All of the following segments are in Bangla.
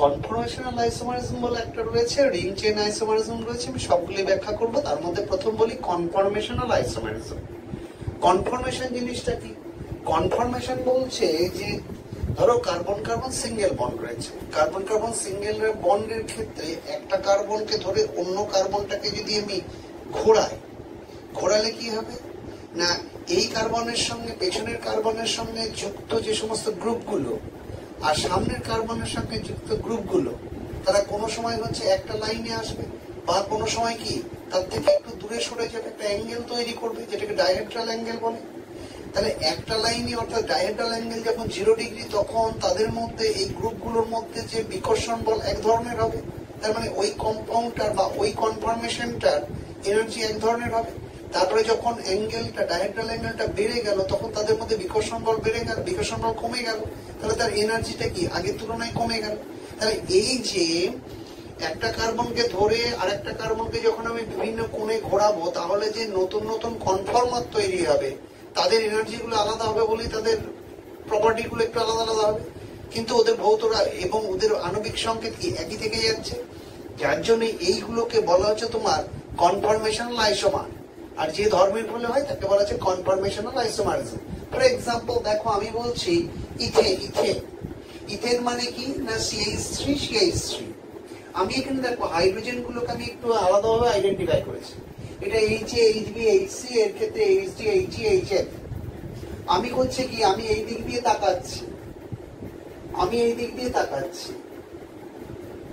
কনফরমেশনাল আইসোমারিজম বলে একটা রয়েছে, রিং চেইন আইসোমারিজম রয়েছে, আমি সবগুলি ব্যাখ্যা করব। তার মধ্যে প্রথম বলি কনফরমেশনাল আইসোমারিজম। কনফরমেশন জিনিসটা কি? কনফরমেশন বলছে যে ধরো কার্বন কার্বন সিঙ্গেল বন্ড রয়েছে, কার্বন কার্বন সিঙ্গেল বন্ডের ক্ষেত্রে একটা কার্বনকে ধরে অন্য কার্বনটাকে যদি আমি ঘোরালে কি হবে না, এই কার্বনের সঙ্গে পেছনের কার্বনের সঙ্গে যুক্ত যে সমস্ত গ্রুপগুলো আর সামনের কার্বনের সঙ্গে যুক্ত গ্রুপগুলো তারা কোনো সময় হচ্ছে একটা লাইনে আসবে, বা কোনো সময় কি তার থেকে একটু দূরে সরে যাবে, একটা অ্যাঙ্গেল তৈরি করবে যেটাকে ডাইহেড্রাল অ্যাঙ্গেল বলে। তাহলে একটা লাইনে অর্থাৎ ডাইহেড্রাল অ্যাঙ্গেল যখন 0 ডিগ্রি, তখন তাদের মধ্যে এই গ্রুপগুলোর মধ্যে যে বিকর্ষণ বল এক ধরনের হবে। তার মানে ওই কম্পাউন্ডটার বা ওই কনফরমেশনটার এনার্জি এক ধরনের হবে। তারপরে যখন অ্যাঙ্গেলটা ডাইহেড্রাল অ্যাঙ্গেলটা বেড়ে গেল, তখন তাদের মধ্যে বিকর্ষণ বল বেড়ে গেল, বিকর্ষণ বল কমে গেল, তাহলে তার এনার্জিটা কি আগের তুলনায় কমে গেল। তাহলে এই যে একটা কার্বনকে ধরে আর একটা কার্বনকে যখন আমি বিভিন্ন কোণে ঘোরাবো, তাহলে যে নতুন নতুন কনফর্মার তৈরি হবে, তাদের এনার্জি গুলো আলাদা হবে বলেই তাদের প্রপার্টি গুলো একটু আলাদা আলাদা হবে, কিন্তু ওদের ভৌতরা এবং ওদের আণবিক সংকেত কি একই থেকে যাচ্ছে। যার জন্য এইগুলোকে বলা হচ্ছে তোমার কনফরমেশনাল আইসোমার। আর যে ধর্মের ফলে হয় তাকে বলা হচ্ছে কনফরমেশনাল আইসোমারিজম। ফর এক্সাম্পল দেখো, আমি বলছি ইথেন মানে কি না CH3 CH3। আমি এখানে দেখো হাইড্রোজেন গুলোকে আমি একটু আলাদাভাবে আইডেন্টিফাই করেছি। এটা HA, HB, HC, এর ক্ষেত্রে HD, HE, HF। আমি হচ্ছে কি আমি এই দিক দিয়ে তাকাচ্ছি,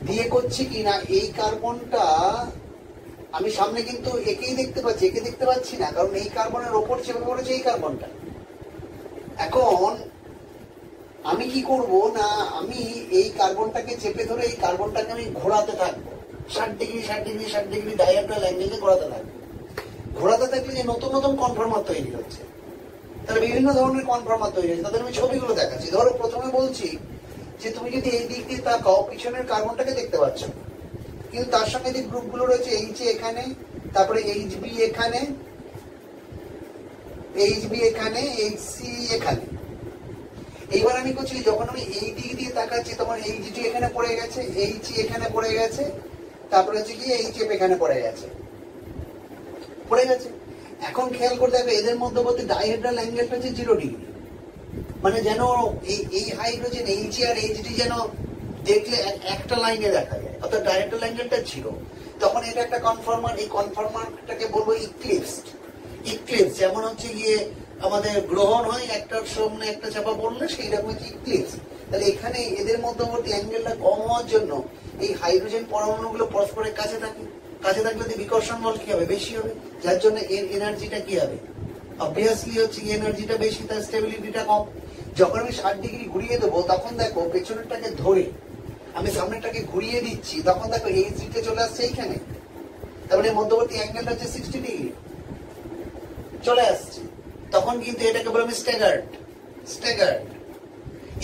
দিয়ে করছি কি না এই কার্বনটা আমি সামনে কিন্তু একেই দেখতে পাচ্ছি, একে দেখতে পাচ্ছি না, কারণ এই কার্বনের ওপর চেপে পড়েছে এই কার্বনটা। এখন আমি কি করব না, আমি এই কার্বনটাকে চেপে ধরে এই কার্বনটাকে আমি ঘোরাতে থাকবো 60 ডিগ্রি 60 ডিগ্রি 60 ডিগ্রি ডায়াগ্রাল অ্যাঙ্গেলে ঘোরাতে থাকলে যে নতুন নতুন কনফর্মার তৈরি হচ্ছে, তাহলে বিভিন্ন ধরনের কনফর্মার তৈরি হচ্ছে, তাদের আমি ছবিগুলো দেখাচ্ছি। ধরো প্রথমে বলছি যে তুমি যদি এই দিক দিয়ে তাকাও, পিছনের কার্বনটাকে দেখতে পাচ্ছ, কিন্তু তার সঙ্গে যে গ্রুপগুলো রয়েছে HA এখানে, তারপরে HB এখানে, HC এখানে। এইবার আমি করছি যখন আমি এই দিক দিয়ে তাকাচ্ছি, তখন HG এখানে পড়ে গেছে, HE এখানে পড়ে গেছে, তারপরে হচ্ছে কি HF এখানে পড়ে গেছে। এখন খেয়াল করে দেখো এদের মধ্যবর্তী ডাইহেড্রাল অ্যাঙ্গেলটা হচ্ছে 0 ডিগ্রি, মানে যেন এই হাইড্রোজেন HE আর HD যেন দেখলে একটা লাইনে দেখা যায়, অর্থাৎ ডাইহেড্রাল অ্যাঙ্গেলটা 0। তখন এটা একটা কনফর্মার, এই কনফর্মারটাকে বলবো ইক্লিপসড। যেমন হচ্ছে গিয়ে আমাদের গ্রহণ হয় একটার সামনে একটা চাপা পড়লে, সেই রকম হচ্ছে ইক্লিপস। তাহলে এখানে এদের মধ্যবর্তী অ্যাঙ্গেলটা কম হওয়ার জন্য এই হাইড্রোজেন পরমাণুগুলো পরস্পরের কাছে থাকলে বিকর্ষণ বল কি হবে, বেশি হবে, যার জন্য এর এনার্জিটা কি হবে, অবভিয়াসলি হচ্ছে এনার্জিটা বেশি, তার স্টেবিলিটিটা কম। যখন আমি 60 ডিগ্রি ঘুরিয়ে দেবো, তখন দেখো পেছনেরটাকে ধরে আমি সামনেরটাকে ঘুরিয়ে দিচ্ছি, তখন দেখো এই দিকটা চলে আসছে এইখানে, তারপরে মধ্যবর্তী অ্যাঙ্গেলটা হচ্ছে 60 ডিগ্রি চলে আসছে। তখন কিন্তু এটাকে বলে আমি স্ট্যাগার্ড।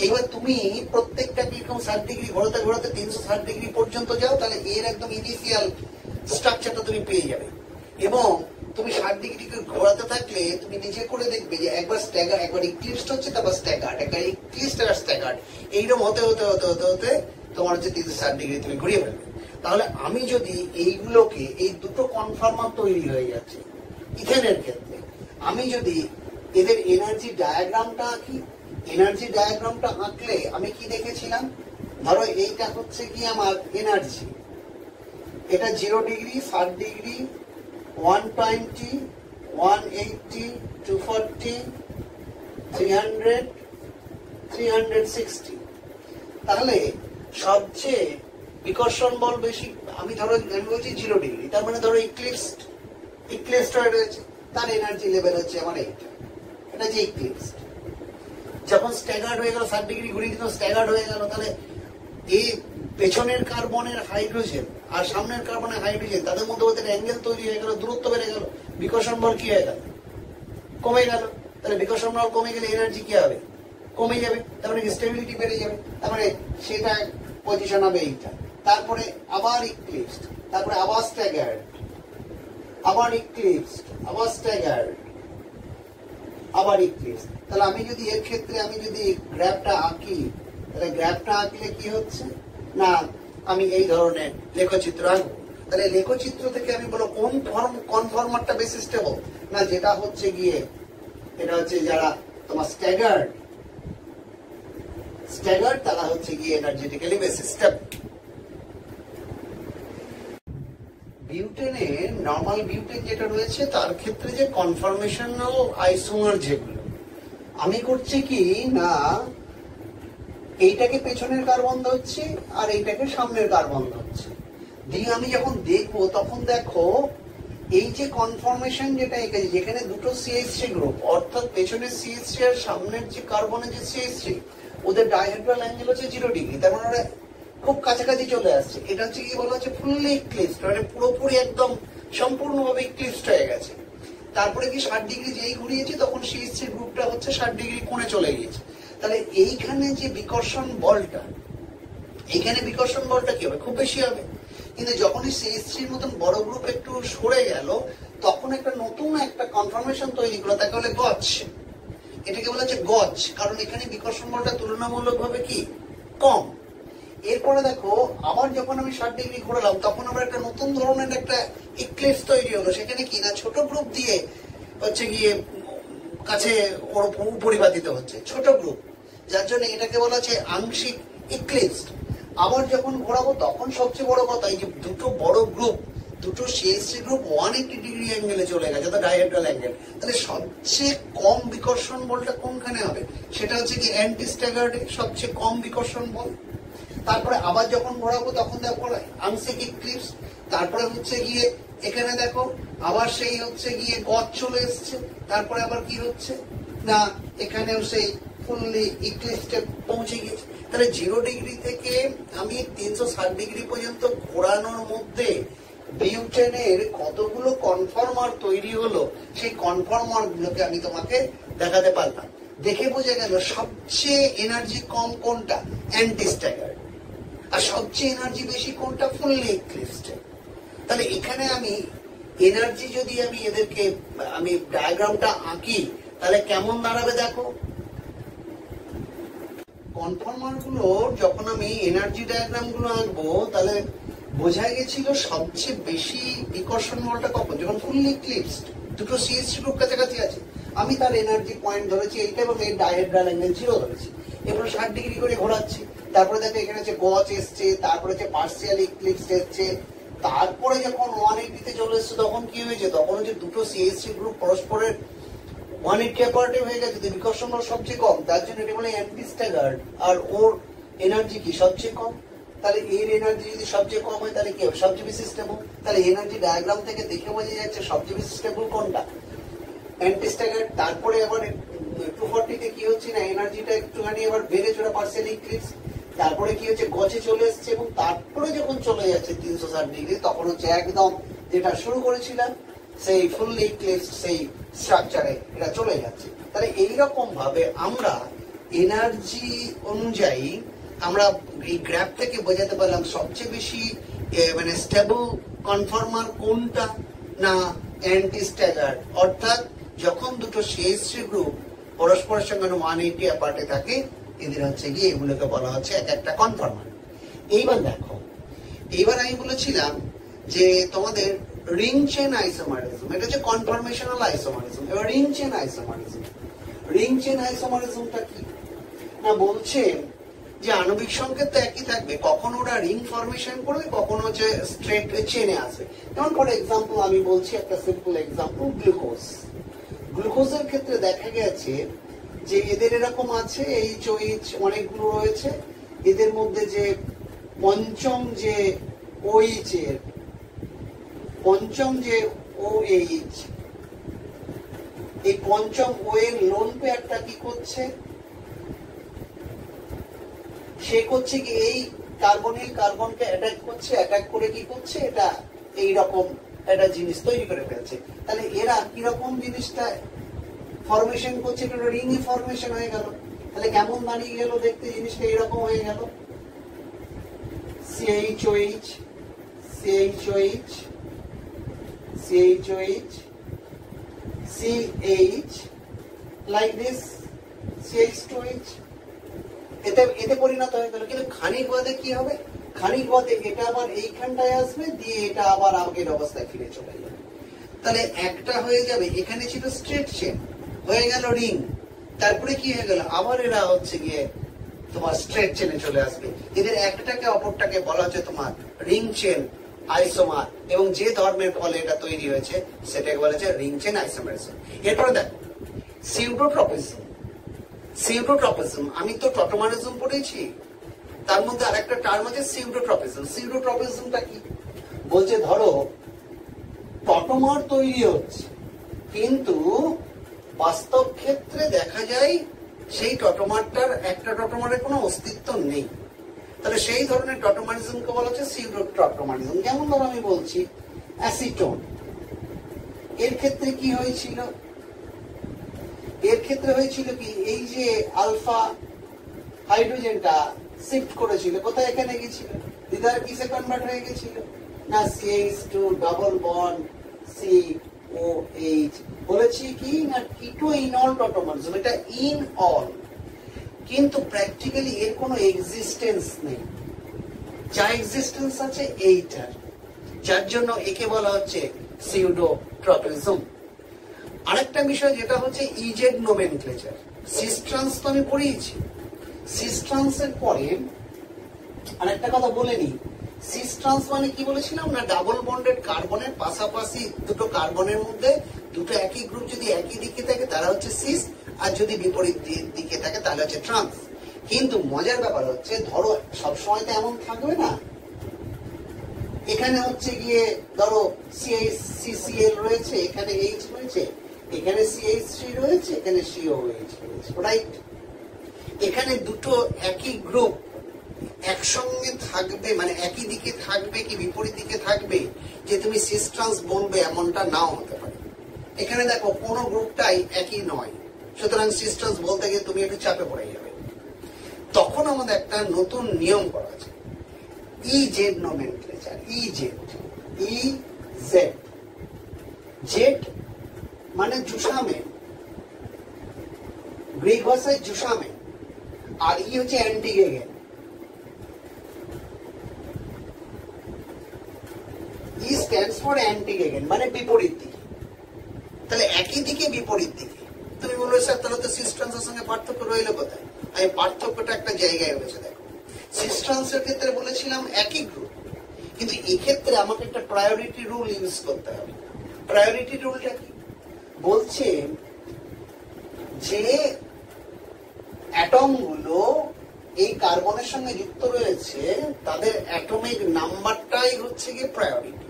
এবার তুমি প্রত্যেকটাকে এরকম 60 ডিগ্রি ঘোরাতে 360 ডিগ্রি পর্যন্ত যাও, তাহলে এর একদম ইনিশিয়াল স্ট্রাকচারটা তুমি পেয়ে যাবে। এবং তুমি 60 ডিগ্রি ঘোরাতে থাকলে তুমি নিজে করে দেখবে যে একবার স্ট্যাগার, একবার ইক্লিপসড হচ্ছে, তারপর স্ট্যাগার্ড, একবার ইক্লিপসড আর স্ট্যাগার্ড, এইরকম হতে তোমার হচ্ছে 360 ডিগ্রি তুমি ঘুরিয়ে ফেলবে। তাহলে আমি যদি এইগুলোকে, এই দুটো কনফর্মার তৈরি হয়ে যাচ্ছে ইথেনের ক্ষেত্রে, আমি যদি এদের এনার্জি ডায়াগ্রামটা আঁকি, এনার্জি ডায়াগ্রামটা আঁকলে আমি কি দেখেছিলাম, ধরো এইটা হচ্ছে কি আমার এনার্জি, এটা 0 ডিগ্রি 60 ডিগ্রি 120 180 240 300 360। তাহলে সবচেয়ে বিকর্ষণ বল বেশি আমি বলছি 0 ডিগ্রি, তার মানে ধরো ইক্লিপসড হয়ে রয়েছে, তার এনার্জি লেভেল হচ্ছে আমার এটা যে ইক্লিপসড। যখন স্ট্যাগার্ড হয়ে গেল, 60 ডিগ্রি ঘুরিয়ে দিল, স্ট্যাগার্ড হয়ে গেল, তাহলে এই পেছনের কার্বনের হাইড্রোজেন আর সামনের কার্বনের হাইড্রোজেন তাদের মধ্যে অ্যাঙ্গেল তৈরি হয়ে গেল, দূরত্ব বেড়ে গেল, বিকর্ষণ বল কি হয়ে গেল, কমে গেল। তাহলে বিকর্ষণ বল কমে গেলে এনার্জি কি হবে, কমে যাবে, তারপরে স্টেবিলিটি বেড়ে যাবে, তারপরে সেটা পজিশন হবে এইটা, তারপরে আবার ইক্লিপসড, তারপরে আবার স্ট্যাগার্ড, আবার ইক্লিপসড, আবার স্ট্যাগার্ড, আবার ইক্লিপসড। তাহলে আমি যদি এর ক্ষেত্রে আমি যদি গ্রাফটা আঁকি, তাহলে গ্রাফটা আঁকলে কি হচ্ছে না আমি এই ধরনের লেখচিত্র আঁকবো। তাহলে লেখচিত্র থেকে আমি বলবো কোন কনফর্মারটা বেশি স্টেবল, না যেটা হচ্ছে গিয়ে এটা হচ্ছে যারা তোমার স্ট্যাগার্ড তারা হচ্ছে গিয়ে এনার্জেটিক্যালি বেশি স্টেবল। বিউটেনের নর্মাল বিউটেন যেটা রয়েছে তার ক্ষেত্রে যে কনফরমেশনাল আইসোমার যেগুলো আমি করছি কি না এইটাকে পেছনের কার্বন ধরছি আর এইটাকে সামনের কার্বন ধরছি, দিয়ে আমি যখন দেখবো তখন দেখো এই যে কনফরমেশন যেটা এঁকেছে যেখানে দুটো CH3 গ্রুপ অর্থাৎ পেছনের CH3 আর সামনের যে কার্বনের যে CH3 ওদের ডাইহেড্রাল অ্যাঙ্গেল হচ্ছে 0 ডিগ্রি, তার মানে ওরা খুব কাছাকাছি চলে আসছে। এটা হচ্ছে কি বলা হচ্ছে ফুললি ইক্লিপসড, মানে পুরোপুরি একদম সম্পূর্ণভাবে ইক্লিপসড হয়ে গেছে। তারপরে কি 60 ডিগ্রি যেই ঘুরিয়েছে তখন CH3 গ্রুপটা হচ্ছে 60 ডিগ্রি কোণে চলে গিয়েছে। তাহলে এইখানে যে বিকর্ষণ বলটা কি হবে, খুব বেশি হবে। কিন্তু যখনই CH3 মতন বড় গ্রুপ একটু সরে গেল তখন একটা নতুন একটা কনফর্মেশন তৈরি করলো, তাকে বলে গজ। এটাকে বলা হচ্ছে গজ, কারণ এখানে বিকর্ষণ বলটা তুলনামূলকভাবে কি কম। এরপরে দেখো আবার যখন আমি 60 ডিগ্রি ঘোরালাম তখন আবার একটা নতুন ধরনের একটা ইক্লিপস তৈরি হলো, সেখানে কি না ছোট গ্রুপ দিয়ে হচ্ছে গিয়ে কাছে পরিবাদিত হচ্ছে ছোট গ্রুপ, যার জন্য এটাকে বলা হচ্ছে আংশিক ইক্লিপস। আবার যখন ঘোরাবো তখন সবচেয়ে বড় কথা এই যে দুটো বড় গ্রুপ দুটো CH3 গ্রুপ 180 ডিগ্রি অ্যাঙ্গেলে চলে গেছে, তো ডাইহেড্রাল অ্যাঙ্গেল। তাহলে সবচেয়ে কম বিকর্ষণ বলটা কোনখানে হবে, সেটা হচ্ছে কি অ্যান্টি স্ট্যাগার্ডে সবচেয়ে কম বিকর্ষণ বল। তারপরে আবার যখন ঘোরাবো তখন দেখো আংশিক ইক্লিপস। তারপরে হচ্ছে গিয়ে এখানে দেখো আবার সেই হচ্ছে গিয়ে গজ চলে এসছে। তারপরে আবার কি হচ্ছে না এখানেও সেই ফুললি ইক্লিপসে পৌঁছে গিয়েছে। তাহলে 0 ডিগ্রি থেকে আমি 360 ডিগ্রি পর্যন্ত ঘোরানোর মধ্যে বিউটেনের কতগুলো কনফর্মার তৈরি হলো সেই কনফর্মার গুলোকে আমি তোমাকে দেখাতে পারলাম। দেখে বোঝা গেল সবচেয়ে এনার্জি কম কোনটা, অ্যান্টি স্ট্যাগার্ড, আর সবচেয়ে এনার্জি বেশি কোনটা, ফুললি ইক্লিপসড। তাহলে এখানে আমি এনার্জি যদি আমি এদেরকে আমি ডায়াগ্রামটা আঁকি তাহলে কেমন দাঁড়াবে দেখো। কনফর্মার গুলো যখন আমি এনার্জি ডায়াগ্রাম গুলো আঁকবো তাহলে বোঝা গেছিল সবচেয়ে বেশি বিকর্ষণ বলটা কখন, যখন ফুললি ইক্লিপসড দুটো CH3 গ্রুপ কাছাকাছি আছে। আমি তার এনার্জি পয়েন্ট ধরেছি এইটা এবং এই ডায়াড্রাল অ্যাঙ্গেল 0 ধরেছি, এবার 60 ডিগ্রি করে ঘোরাচ্ছি। তারপরে দেখো এখানে হচ্ছে গজ এসছে, তারপরে হচ্ছে পার্সিয়াল ইক্লিপসড এসছে, তারপরে যখন 180 চলে এসছে তখন কি হয়েছে, তখন হচ্ছে দুটো CH3 গ্রুপ পরস্পরের 180 অ্যাপার্টে হয়ে গেছে, বিকর্ষণ বল সবচেয়ে কম, তার জন্য এটা বলে অ্যান্টি স্ট্যাগার্ড। আর ওর এনার্জি কি সবচেয়ে কম, তাহলে এর এনার্জি যদি সবচেয়ে কম হয় তাহলে কি হবে, সবচেয়ে বেশি স্টেবল। তাহলে এনার্জি ডায়াগ্রাম থেকে দেখে বোঝা যাচ্ছে সবচেয়ে বেশি স্টেবল কোনটা, অ্যান্টি স্ট্যাগার্ড। তারপরে আবার 240 তে কি হচ্ছে না এনার্জিটা একটুখানি আবার বেড়ে চলে পার্সিয়াল ইক্লিপস। তারপরে কি হচ্ছে গজে চলে এসছে এবং তারপরে যখন চলে যাচ্ছে 360 ডিগ্রি তখন হচ্ছে একদম যেটা শুরু করেছিলাম সেই ফুললি ইক্লিপসড সেই স্ট্রাকচারে এটা চলে যাচ্ছে। তাহলে এইরকম ভাবে আমরা এনার্জি অনুযায়ী আমরা এই গ্রাফ থেকে বোঝাতে পারলাম সবচেয়ে বেশি মানে স্টেবল কনফর্মার কোনটা, না অ্যান্টি স্ট্যাগার্ড। অর্থাৎ যখন দুটো CH3 গ্রুপ পরস্পরের সঙ্গে 180 অ্যাপার্টে থাকে এদের হচ্ছে গিয়ে এগুলোকে বলা হচ্ছে এক একটা কনফর্মার। এইবার দেখো, এইবার আমি বলেছিলাম যে তোমাদের রিং চেন আইসোমারিজম, এটা হচ্ছে কনফর্মেশনাল আইসোমারিজম। এবার রিং চেন আইসোমারিজমটা কি না, বলছে যে আণবিক সংকেত তো একই থাকবে, কখনো ওরা রিং ফরমেশন করবে কখনো হচ্ছে স্ট্রেট চেনে আসবে। যেমন ফর এক্সাম্পল আমি বলছি একটা সিম্পল এক্সাম্পল, গ্লুকোজের ক্ষেত্রে দেখা গেছে যে এদের এরকম আছে HOH অনেকগুলো রয়েছে, এদের মধ্যে যে পঞ্চম যে OH এই পঞ্চম O এর লোন পেয়ারটা কি করছে, সে করছে কি এই কার্বনিল কার্বনকে অ্যাটাক করে কি করছে, এটা এইরকম একটা জিনিস তৈরি করে ফেলছে। তাহলে এরা কিরকম জিনিসটা ফরমেশন করছে, এটা রিং এ ফরমেশন হয়ে গেল। তাহলে কেমন দাঁড়িয়ে গেল দেখতে, জিনিসটা এরকম হয়ে গেল, CHOH CH like this, CH2H এতে পরিণত হয়ে গেল। কিন্তু খানিক বাদে কি হবে, খানিক পথে এটা আবার এইখানটায় আসবে, দিয়ে এটা আবার আগের অবস্থায় ফিরে চলে যাবে। তাহলে একটা হয়ে যাবে, এখানে ছিল স্ট্রেট চেন, হয়ে গেল রিং, তারপরে কি হয়ে গেল আবার এরা হচ্ছে গিয়ে তোমার স্ট্রেট চেনে চলে আসবে। এদের একটাকে অপরটাকে বলা হচ্ছে তোমার রিং চেন আইসোমার, এবং যে ধর্মের ফলে এটা তৈরি হয়েছে সেটাকে বলা হচ্ছে রিং চেন আইসোমারিজম। এরপরে দেখো সিউডোট্রপিজম। সিউডোট্রপিজম, আমি তো টটোমারিজম পড়েছি, তার মধ্যে আরেকটা টার্ম আছে সিউডোট্রপিজম। সিউডোট্রপিজমটা কি বলছে, ধরো টটোমার তৈরি হচ্ছে, কিন্তু বাস্তব ক্ষেত্রে দেখা যায় সেই টটোমারটার একটা টটোমারের কোনো অস্তিত্ব নেই। তাহলে সেই ধরনের টটোমারিজমকে বলা হচ্ছে সিউডোটটোমারিজম। যেমন ধরো আমি বলছি অ্যাসিটোন, এর ক্ষেত্রে কি হয়েছিল, এর ক্ষেত্রে হয়েছিল কি, এই যে আলফা হাইড্রোজেনটা শিফট করেছিল, কোথায় এখানে গেছিল, দ্বিধার কিসে কনভার্ট হয়ে গেছিল না CH2 ডাবল বন্ড COH। বলেছি কি না কিটোইনল টটোমারিজম, এটা ইন অল, কিন্তু প্র্যাকটিক্যালি এর কোনো এক্সিস্টেন্স নেই। যা এক্সিস্টেন্স আছে এইটার, যার জন্য একে বলা হচ্ছে সিউডোট্রপিজম। আরেকটা বিষয় যেটা হচ্ছে ইজেড নোমেনক্লেচার। সিস্ট্রান্স তো আমি পড়িয়েছি, সিস্ট্রান্সের পরে আরেকটা কথা বলে নি। সিস্ট্রান্স মানে কি বলেছিলাম না, ডাবল বন্ডেড কার্বনের পাশাপাশি দুটো কার্বনের মধ্যে দুটো একই গ্রুপ যদি একই দিকে থাকে তারা হচ্ছে সিস, আর যদি বিপরীত দিকে থাকে তাহলে হচ্ছে ট্রান্স। কিন্তু মজার ব্যাপার হচ্ছে, ধরো সবসময় তো এমন থাকবে না, এখানে হচ্ছে গিয়ে ধরো CCl রয়েছে, এখানে H রয়েছে, এখানে CH3 রয়েছে, এখানে COH রয়েছে, রাইট? এখানে দুটো একই গ্রুপ একসঙ্গে থাকবে, মানে একই দিকে থাকবে কি বিপরীত দিকে থাকবে যে তুমি সিস্ট্রান্স বলবে এমনটা নাও হতে পারে। এখানে দেখো কোনো গ্রুপটাই একই নয়, সুতরাং সিস্ট্রান্স বলতে গিয়ে তুমি একটু চাপে পড়ে যাবে। তখন আমাদের একটা নতুন নিয়ম করা আছে, ইজেড নোমেনক্লেচার। জেড মানে জুসামেন, গ্রিক ভাষায় জুসামেন, আর ই হচ্ছে অ্যান্টিগেগেন। ই স্ট্যান্ডস ফর অ্যান্টিগেগেন, মানে বিপরীত দিকে। তাহলে একই দিকে বিপরীত দিকে, তুমি বলবে স্যার তাহলে তো সিস্ট্রান্সের সঙ্গে পার্থক্য রইল কোথায়? আমি পার্থক্যটা একটা জায়গায় রয়েছে। দেখো সিস্ট্রান্সের ক্ষেত্রে বলেছিলাম একই গ্রুপ, কিন্তু এক্ষেত্রে আমাকে একটা প্রায়োরিটি রুল ইউজ করতে হবে। প্রায়োরিটি রুলটা কি বলছে, যে অ্যাটম গুলো এই কার্বনের সঙ্গে যুক্ত রয়েছে তাদের অ্যাটমিক নাম্বারটাই হচ্ছে গিয়ে প্রায়োরিটি।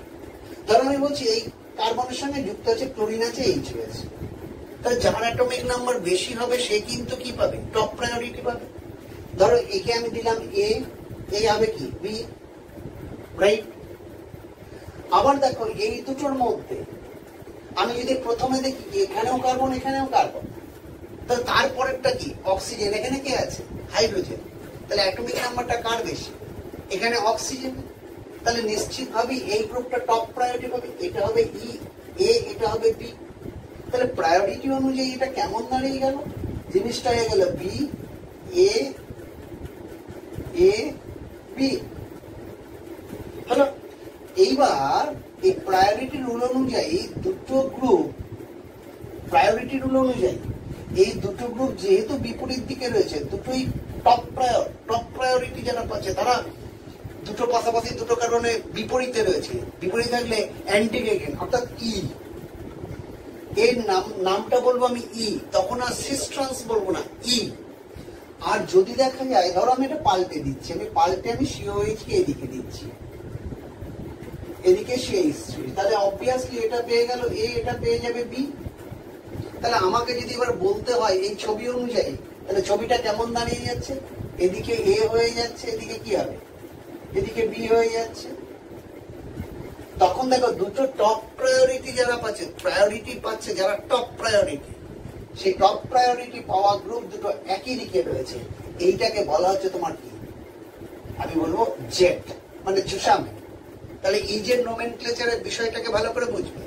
ধরো আমি বলছি এই কার্বনের সঙ্গে যুক্ত আছে ক্লোরিন আছে, H রয়েছে, তাহলে যার অ্যাটমিক নাম্বার বেশি হবে সে কিন্তু কি পাবে, টপ প্রায়োরিটি পাবে। ধরো একে আমি দিলাম এ হবে কি বি, রাইট? আবার দেখো এই দুটোর মধ্যে আমি যদি প্রথমে দেখি এখানেও কার্বন এখানেও কার্বন, তাহলে তারপরেরটা কি অক্সিজেন, এখানে কে আছে হাইড্রোজেন, তাহলে অ্যাটমিক নাম্বারটা কার বেশি, এখানে অক্সিজেন। তাহলে নিশ্চিতভাবেই এই গ্রুপটা টপ প্রায়োরিটি পাবে, এটা হবে ই এ, এটা হবে বি। তাহলে প্রায়োরিটি অনুযায়ী এটা কেমন দাঁড়িয়ে গেল, জিনিসটা হয়ে গেল বি এ বি। হলো এইবার এই প্রায়োরিটি রুল অনুযায়ী দুটো গ্রুপ, প্রায়োরিটি রুল অনুযায়ী এই দুটো গ্রুপ যেহেতু বিপরীত দিকে রয়েছে, দুটোই টপ প্রায়োরিটি যারা পাচ্ছে তারা দুটো পাশাপাশি দুটো কারণে বিপরীতে রয়েছে। বিপরীত থাকলে অ্যান্টিগেগেন অর্থাৎ ই, এর নামটা বলবো আমি ই, তখন আর সিস্ট্রান্স বলবো না, ই। আর যদি দেখা যায় ধরো আমি এটা পাল্টে দিচ্ছি, আমি COH কে এদিকে দিচ্ছি, এদিকে CH3, তাহলে অবভিয়াসলি এটা পেয়ে গেল এ, এটা পেয়ে যাবে বি। তাহলে আমাকে যদি এবার বলতে হয় এই ছবি অনুযায়ী, তাহলে ছবিটা কেমন দাঁড়িয়ে যাচ্ছে, এদিকে এ হয়ে যাচ্ছে, এদিকে কি হবে, এদিকে বি হয়ে যাচ্ছে। তখন দেখো দুটো টপ প্রায়োরিটি যারা পাচ্ছে, যারা টপ প্রায়োরিটি, সেই টপ প্রায়োরিটি পাওয়া গ্রুপ দুটো একই দিকে রয়েছে, এইটাকে বলা হচ্ছে তোমার কি, আমি বলবো জেড, মানে জুসামেন। তাহলে ইজেড নোমেনক্লেচারের বিষয়টাকে ভালো করে বুঝবে,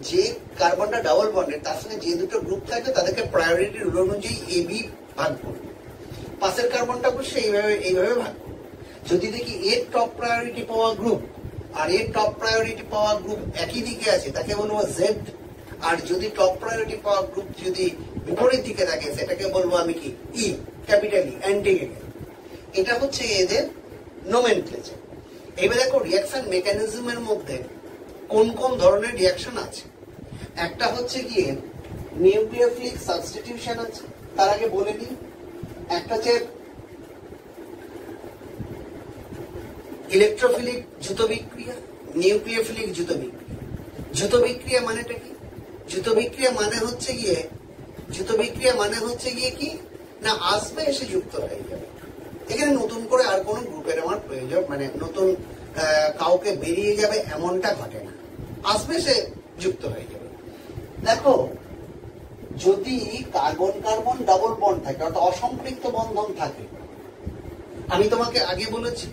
যে কার্বনটা ডাবল বন্ডেড তার সঙ্গে যে দুটো গ্রুপ থাকবে তাদেরকে প্রায়োরিটি রুল অনুযায়ী এ বি ভাগ করবে, পাশের কার্বনটা বসে এইভাবে ভাগ করবে। যদি দেখি এর টপ প্রায়োরিটি পাওয়া গ্রুপ আর এর টপ প্রায়োরিটি পাওয়া গ্রুপ একই দিকে আছে, তাকে বলবো জেড। আর যদি টপ প্রায়োরিটি পাওয়া গ্রুপ যদি বিপরীত দিকে থাকে, সেটাকে বলবো আমি কি ই, ক্যাপিটাল ই, অ্যান্টিগ্রেগেট। এটা হচ্ছে এদের নোমেনক্লেচার। এবার দেখো রিয়াকশন মেকানিজমের মধ্যে কোন কোন ধরনের রিয়াকশন আছে। একটা হচ্ছে গিয়ে নিউক্লিওফিলিক সাবস্টিটিউশন আছে, তার আগে বলে নিই। একটা হচ্ছে ইলেকট্রোফিলিক দ্রুত বিক্রিয়া, নিউক্লিওফিলিক দ্রুত বিক্রিয়া। দ্রুত বিক্রিয়া মানেটা কি? দ্রুত বিক্রিয়া মানে হচ্ছে গিয়ে কি না, আসবে এসে যুক্ত হয়ে যাবে। এখানে নতুন করে আর কোনো গ্রুপের আমার প্রয়োজন, মানে নতুন কাউকে বেরিয়ে যাবে এমনটা ঘটে না, আসবে সে যুক্ত হয়ে যাবে। দেখো যদি কার্বন কার্বন ডাবল বন্ড থাকে, অর্থাৎ অসম্পৃক্ত বন্ধন থাকে, আমি তোমাকে আগে বলেছি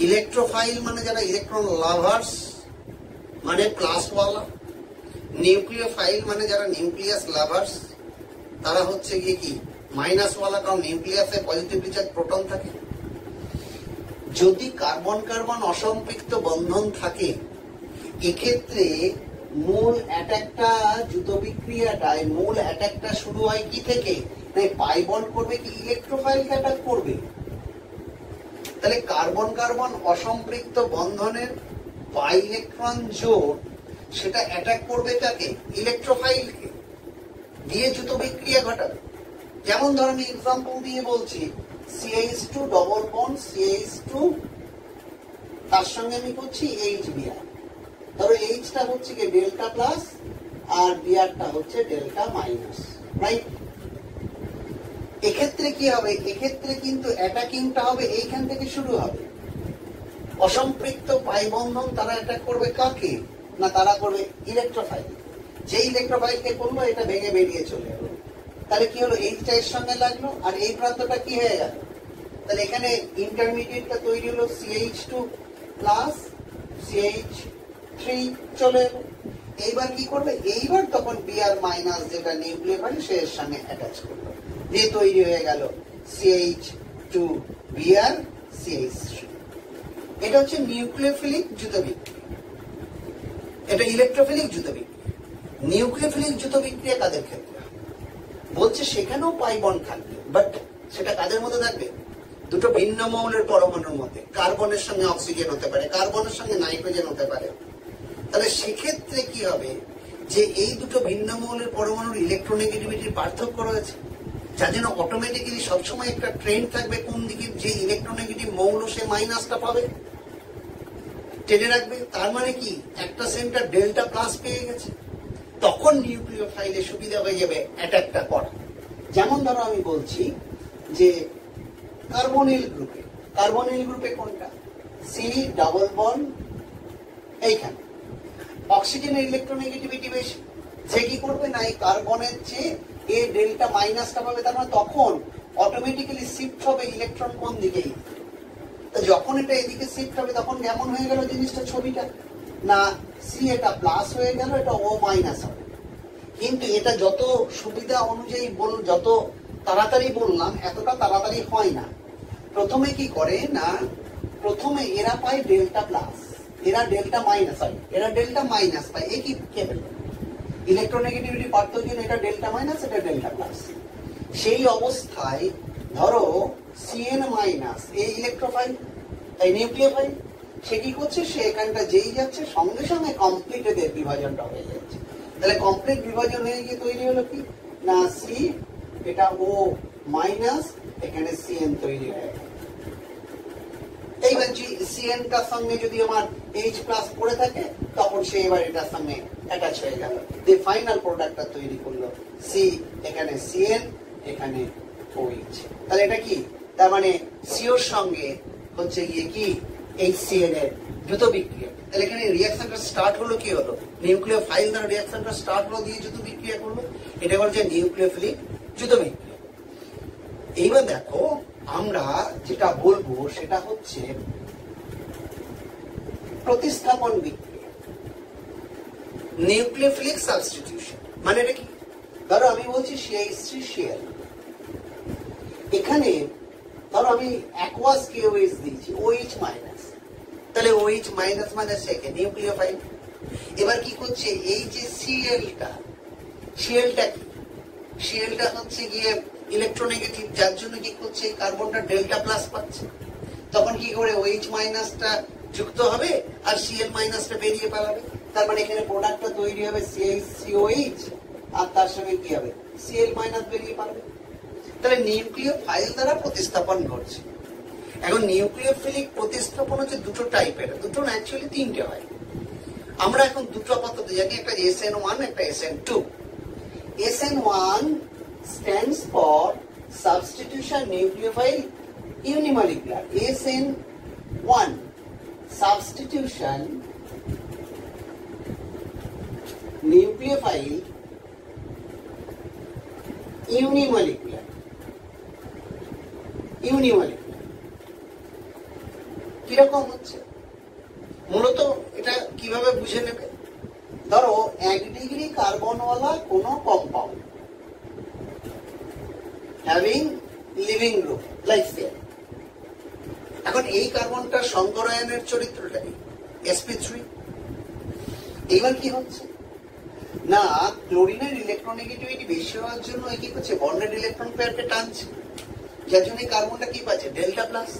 ইলেকট্রোফাইল মানে যারা ইলেকট্রন লাভার্স, মানে প্লাস ওয়ালা। নিউক্লিওফাইল মানে যারা নিউক্লিয়াস লাভার্স, তারা হচ্ছে গিয়ে কি মাইনাস ওয়ালা, কারণ নিউক্লিয়াসে পজিটিভলি চার্জ প্রোটন থাকে। যদি কার্বন কার্বন অসম্পৃক্ত বন্ধন থাকে, এক্ষেত্রে মূল অ্যাটাকটা দ্রুত বিক্রিয়াটায় মূল অ্যাটাকটা শুরু হয় কি থেকে? পাই বন্ড করবে কি ইলেকট্রোফাইলকে অ্যাটাক করবে। তাহলে কার্বন কার্বন অসম্পৃক্ত বন্ধনের পাই ইলেকট্রন জোট, সেটা অ্যাটাক করবে কাকে? ইলেকট্রোফাইলকে, দিয়ে দ্রুত বিক্রিয়া ঘটাবে। যেমন ধরো আমি এক্সাম্পল দিয়ে বলছি, CH2 ডবল বন্ড CH2, তার সঙ্গে আমি করছি HBr। ধরো এইচটা হচ্ছে কি ডেল্টা প্লাস আর বিআরটা হচ্ছে ডেল্টা মাইনাস, রাইট? এক্ষেত্রে কি হবে? এক্ষেত্রে কিন্তু অ্যাটাকিংটা হবে এইখান থেকে শুরু হবে। অসম্পৃক্ত পাই বন্ধন তারা অ্যাটাক করবে কাকে? না, তারা করবে ইলেকট্রোফাইল। যে ইলেকট্রোফাইলকে করলো, এটা ভেঙে বেরিয়ে চলে গেল। তাহলে কি হলো? এইচটা এর সঙ্গে লাগলো আর এই প্রান্তটা কি হয়ে গেল? তাহলে এখানে ইন্টারমিডিয়েটটা তৈরি হলো CH2 প্লাস CH3 চলে এলো। এইবার কি করবে? এইবার তখন Br মাইনাস যেটা নিউক্লিওফাইল, সে এর সঙ্গে অ্যাটাচ করলো, দিয়ে তৈরি হয়ে গেল CH2 Br CH3। এটা হচ্ছে নিউক্লিওফিলিক দ্রুত বিক্রিয়া, এটা ইলেকট্রোফিলিক দ্রুত বিক্রিয়া। নিউক্লিওফিলিক দ্রুত বিক্রিয়া কাদের ক্ষেত্রে বলছে? সেখানেও পাই বন্ড থাকবে, বাট সেটা কাদের মধ্যে থাকবে? দুটো ভিন্ন মৌলের পরমাণুর মধ্যে। কার্বনের সঙ্গে অক্সিজেন হতে পারে, কার্বনের সঙ্গে নাইট্রোজেন হতে পারে। তাহলে সেক্ষেত্রে কি হবে? যে এই দুটো ভিন্ন মৌলের পরমাণুর ইলেকট্রোনেগেটিভিটির পার্থক্য রয়েছে, যার জন্য অটোমেটিক্যালি সবসময় একটা ট্রেন্ড থাকবে কোন দিকে? যে ইলেকট্রোনেগেটিভ মৌল সে মাইনাসটা পাবে, টেনে রাখবে। তার মানে কি একটা সেন্টার ডেল্টা প্লাস পেয়ে গেছে, তখন নিউক্লিওফাইলে সুবিধা হয়ে যাবে অ্যাটাকটা করা। যেমন ধরো আমি বলছি যে কার্বনিল গ্রুপে কোনটা? সি ডাবল বন্ড এইখানে, অক্সিজেনের ইলেকট্রোনেগেটিভিটি বেশি। সে কি করবে? না, এই কার্বনের চেয়ে এ ডেল্টা মাইনাসটা পাবে। তার মানে তখন অটোমেটিক্যালি শিফট হবে ইলেকট্রন কোন দিকেই। তো যখন এটা এদিকে শিফট হবে, তখন কেমন হয়ে গেল জিনিসটা, ছবিটা? না, সি এটা প্লাস হয়ে গেল, এটা ও মাইনাস হবে। কিন্তু এটা যত সুবিধা অনুযায়ী যত তাড়াতাড়ি বললাম, এতটা তাড়াতাড়ি হয় না। প্রথমে কি করে না, প্রথমে এরা পায় ডেল্টা প্লাস, এরা ডেল্টা মাইনাস হয়, এরা ডেল্টা মাইনাস পায়। এই কি কেবল ইলেকট্রোনেগেটিভিটি পার্থক্য, এটা ডেল্টা মাইনাস, এটা ডেল্টা প্লাস। সেই অবস্থায় ধরো CN মাইনাস, এই ইলেকট্রোফাইল, এই নিউক্লিওফাইল, সে কি করছে? সে এখানটা যেই যাচ্ছে, সঙ্গে সঙ্গে কমপ্লিট এদের বিভাজনটা হয়ে যাচ্ছে। তাহলে কমপ্লিট বিভাজন হয়ে গিয়ে তৈরি হলো কি না, সি এটা ও মাইনাস, এখানে CN তৈরি হয়ে গেল। এইবার CN টার সঙ্গে যদি আমার H প্লাস পড়ে থাকে, তখন সে এবার এটার সঙ্গে অ্যাটাচ হয়ে গেল, যে ফাইনাল প্রোডাক্টটা তৈরি করলো সি, এখানে CN, এখানে OH। তাহলে এটা কি? তার মানে সিওর সঙ্গে হচ্ছে গিয়ে কি HCN এর দ্রুত বিক্রিয়া। তাহলে এখানে রিঅ্যাকশনটা স্টার্ট হলো, কি হলো? নিউক্লিওফাইল দ্বারা রিঅ্যাকশনটা স্টার্ট হলো, দিয়ে দ্রুত বিক্রিয়া করলো। এটা হচ্ছে নিউক্লিওফিলিক দ্রুত বিক্রিয়া। এইবার দেখো আমরা যেটা বলবো সেটা হচ্ছে প্রতিস্থাপন বিক্রিয়া, নিউক্লিওফিলিক সাবস্টিটিউশন। মানে এটা কি? ধরো আমি বলছি CH3Cl, এখানে ধরো আমি অ্যাকুয়াস KOH দিয়েছি OH মাইনাস, তাহলে OH মাইনাস মানে সেকে নিউক্লিওফাইল। এবার কি করছে, এই যে সিএলটা কি, সিএলটা হচ্ছে গিয়ে ইলেকট্রোনেগেটিভ, যার জন্য কি করছে এই কার্বনটা ডেল্টা প্লাস পাচ্ছে। তখন কি করে OH মাইনাসটা যুক্ত হবে আর Cl মাইনাসটা বেরিয়ে পালাবে। তার মানে এখানে প্রোডাক্টটা তৈরি হবে COH আর তার সঙ্গে কি হবে Cl মাইনাস বেরিয়ে পালাবে। তাহলে নিউক্লিওফাইল দ্বারা প্রতিস্থাপন ঘটছে। এখন নিউক্লিওফিলিক প্রতিস্থাপন হচ্ছে দুটো টাইপের, দুটো না অ্যাকচুয়ালি তিনটে হয়। আমরা এখন দুটো আপাতত জানি, একটা SN1 একটা SN2। SN1 stands for substitution nucleophile unimolecular. SN1 substitution nucleophile unimolecular. কিরকম হচ্ছে মূলত এটা কিভাবে বুঝে নেবে, ধরো 1 ডিগ্রি কার্বনওয়ালা কোন compound having leaving group like সেল। এখন এই কার্বনটার সংকরায়নের চরিত্রটা কি sp3। এবার কি হচ্ছে না, ক্লোরিনের ইলেকট্রোনেগেটিভিটি বেশি হওয়ার জন্য কি করছে, বন্ডেড ইলেকট্রন পেয়ারকে টানছে, যার জন্য কার্বনটা কি পাচ্ছে ডেল্টা প্লাস।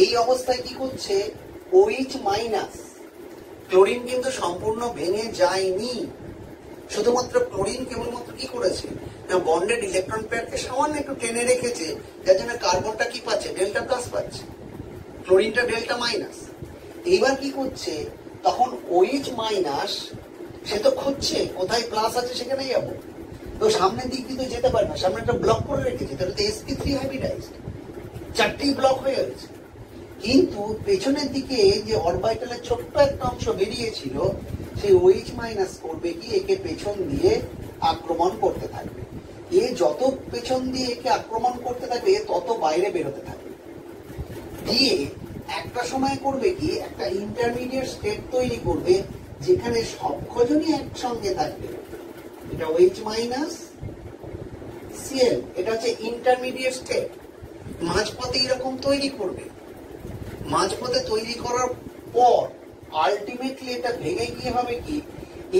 এই অবস্থায় কি করছে OH মাইনাস, ক্লোরিন কিন্তু সম্পূর্ণ ভেঙে যায়নি, শুধুমাত্র ক্লোরিন কেবলমাত্র কি করেছে না বন্ডেড ইলেকট্রন পেয়ারকে সামান্য একটু টেনে রেখেছে, যার জন্য কার্বনটা কি পাচ্ছে ডেল্টা প্লাস পাচ্ছে, ক্লোরিনটা ডেল্টা মাইনাস। এইবার কি করছে, তখন OH মাইনাস সে তো খুঁজছে কোথায় প্লাস আছে সেখানে যাবো, তো সামনের দিক দিয়ে তো যেতে পারে না, সামনে একটা ব্লক করে রেখেছে, তাহলে তো sp3 হাইব্রিডাইজড, চারটেই ব্লক হয়ে গেছে। কিন্তু পেছনের দিকে যে অরবিটালের ছোট্ট একটা অংশ বেরিয়েছিল, সেই OH মাইনাস করবে কি একে পেছন দিয়ে আক্রমণ করতে থাকবে। এ যত পেছন দিয়ে একে আক্রমণ করতে থাকবে তত বাইরে বেরোতে থাকবে, দিয়ে একটা সময় করবে কি একটা ইন্টারমিডিয়েট স্টেট তৈরি করবে, যেখানে সবকজনই একসঙ্গে থাকবে। এটা OH মাইনাস Cl, এটা হচ্ছে ইন্টারমিডিয়েট স্টেট। মাঝপথে এরকম তৈরি করবে, মাঝপথে তৈরি করার পর আলটিমেটলি এটা ভেঙে গিয়ে হবে কি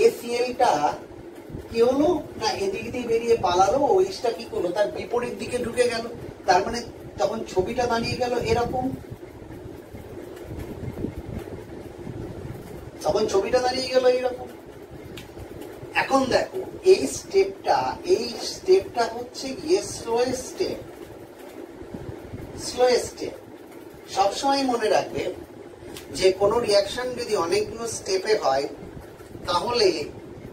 AClটা কি হলো না এদিক দিয়ে বেরিয়ে পালালো, OHটা কি করলো তার বিপরীত দিকে ঢুকে গেল। তার মানে তখন ছবিটা দাঁড়িয়ে গেল এরকম, তখন ছবিটা দাঁড়িয়ে গেল এইরকম। এখন দেখো এই স্টেপটা হচ্ছে গিয়ে স্লোয়েস্ট স্টেপ। সবসময় মনে রাখবে যে কোনো রিয়াকশন যদি অনেকগুলো স্টেপে হয়, তাহলে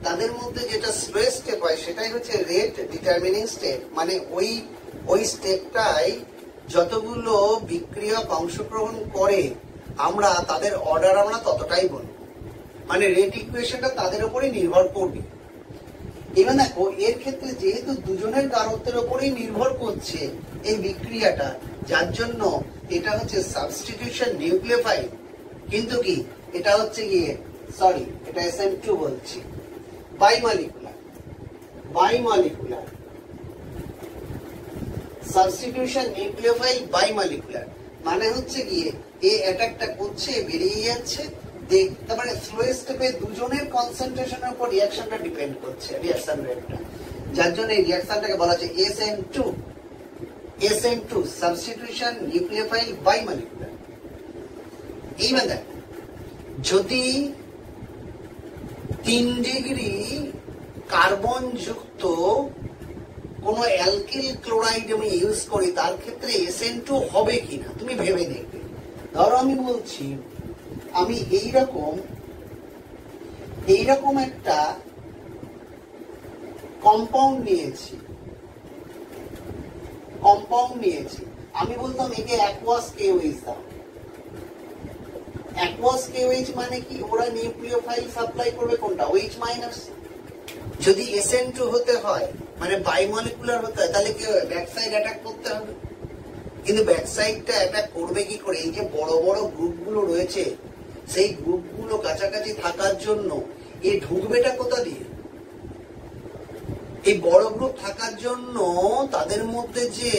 তাদের মধ্যে যেটা স্লোয়েস্ট স্টেপ হয় সেটাই হচ্ছে রেট ডিটারমিনিং স্টেপ। মানে ওই স্টেপটাই যতগুলো বিক্রিয়ক অংশগ্রহণ করে আমরা তাদের অর্ডার আমরা ততটাই বলবো, মানে রেট ইকুয়েশনটা তাদের উপরেই নির্ভর করবে। এবার দেখো এর ক্ষেত্রে যেহেতু দুজনের গাঢ়ত্বের উপরেই নির্ভর করছে এই বিক্রিয়াটা, যার জন্য এটা হচ্ছে সাবস্টিটিউশন নিউক্লিওফাইল, কিন্তু কি এটা হচ্ছে গিয়ে এটা SN2 বলছি, বাইমলিকুলার সাবস্টিটিউশন নিউক্লিওফাইল বাইমলিকুলার, মানে হচ্ছে গিয়ে এই অ্যাটাকটা করছে বেরিয়ে যাচ্ছে, তার মানে স্লোয়েস্ট স্টেপে দুজনের কনসেন্ট্রেশনের উপর রিঅ্যাকশনটা ডিপেন্ড করছে, রিঅ্যাকশন রেটটা, যার জন্য এই রিঅ্যাকশনটাকে বলা হচ্ছে SN2 সাবস্টিটিউশন নিউক্লিওফাইল বাইমলিকুলার। এইবার দেখো যদি 3 ডিগ্রি কার্বন যুক্ত কোন অ্যালকিল ক্লোরাইড আমি ইউজ করি, তার ক্ষেত্রে SN2 হবে কিনা তুমি ভেবে দেখবে। ধরো আমি বলছি আমি এইরকম একটা কম্পাউন্ড নিয়েছি, আমি বলতাম একে অ্যাকুয়াস KOH দাও। অ্যাকুয়াস KOH মানে কি, ওরা নিউক্লিওফাইল সাপ্লাই করবে কোনটা OH মাইনাস। যদি SN2 হতে হয় মানে বাইমলিকুলার হতে হয়, তাহলে কি হবে ব্যাক সাইড অ্যাটাক করতে হবে। কিন্তু ব্যাক সাইডটা অ্যাটাক করবে কি করে, এই যে বড় বড় গ্রুপগুলো রয়েছে সেই গ্রুপগুলো কাছাকাছি থাকার জন্য এ ঢুকবেটা কোথা দিয়ে, এই বড় গ্রুপ থাকার জন্য তাদের মধ্যে যে